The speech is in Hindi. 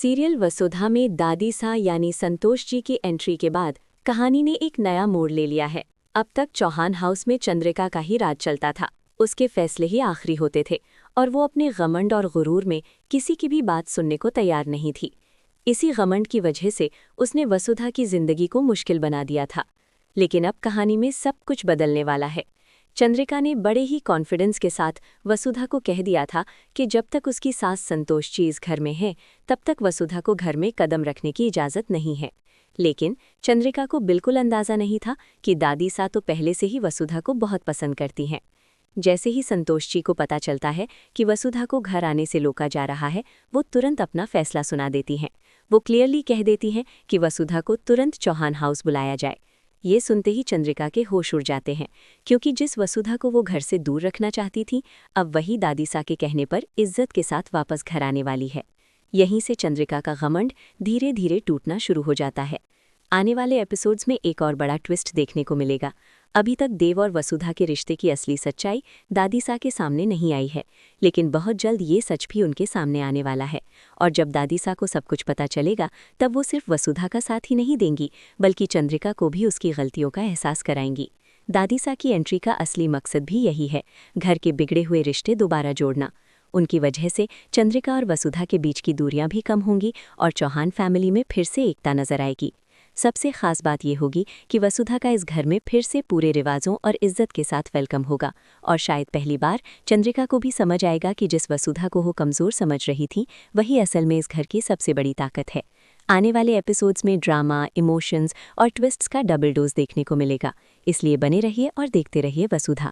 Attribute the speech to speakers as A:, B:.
A: सीरियल वसुधा में दादी सा यानी संतोष जी की एंट्री के बाद कहानी ने एक नया मोड़ ले लिया है। अब तक चौहान हाउस में चंद्रिका का ही राज चलता था। उसके फैसले ही आखिरी होते थे और वो अपने घमंड और गुरूर में किसी की भी बात सुनने को तैयार नहीं थी। इसी घमंड की वजह से उसने वसुधा की जिंदगी को मुश्किल बना दिया था। लेकिन अब कहानी में सब कुछ बदलने वाला है। चंद्रिका ने बड़े ही कॉन्फिडेंस के साथ वसुधा को कह दिया था कि जब तक उसकी सास संतोष जी इस घर में है तब तक वसुधा को घर में कदम रखने की इजाज़त नहीं है। लेकिन चंद्रिका को बिल्कुल अंदाज़ा नहीं था कि दादी सा तो पहले से ही वसुधा को बहुत पसंद करती हैं। जैसे ही संतोष जी को पता चलता है कि वसुधा को घर आने से रोका जा रहा है, वो तुरंत अपना फैसला सुना देती हैं। वो क्लियरली कह देती हैं कि वसुधा को तुरंत चौहान हाउस बुलाया जाए। ये सुनते ही चंद्रिका के होश उड़ जाते हैं, क्योंकि जिस वसुधा को वो घर से दूर रखना चाहती थी, अब वही दादी सा के कहने पर इज्जत के साथ वापस घर आने वाली है। यहीं से चंद्रिका का घमंड धीरे धीरे टूटना शुरू हो जाता है। आने वाले एपिसोड्स में एक और बड़ा ट्विस्ट देखने को मिलेगा। अभी तक देव और वसुधा के रिश्ते की असली सच्चाई दादी सा के सामने नहीं आई है, लेकिन बहुत जल्द ये सच भी उनके सामने आने वाला है। और जब दादी सा को सब कुछ पता चलेगा, तब वो सिर्फ वसुधा का साथ ही नहीं देंगी, बल्कि चंद्रिका को भी उसकी गलतियों का एहसास कराएंगी। दादी सा की एंट्री का असली मकसद भी यही है, घर के बिगड़े हुए रिश्ते दोबारा जोड़ना। उनकी वजह से चंद्रिका और वसुधा के बीच की दूरियां भी कम होंगी और चौहान फैमिली में फिर से एकता नजर आएगी। सबसे खास बात यह होगी कि वसुधा का इस घर में फिर से पूरे रिवाजों और इज्जत के साथ वेलकम होगा, और शायद पहली बार चंद्रिका को भी समझ आएगा कि जिस वसुधा को वो कमज़ोर समझ रही थी, वही असल में इस घर की सबसे बड़ी ताकत है। आने वाले एपिसोड्स में ड्रामा, इमोशंस और ट्विस्ट्स का डबल डोज देखने को मिलेगा, इसलिए बने रहिए और देखते रहिए वसुधा।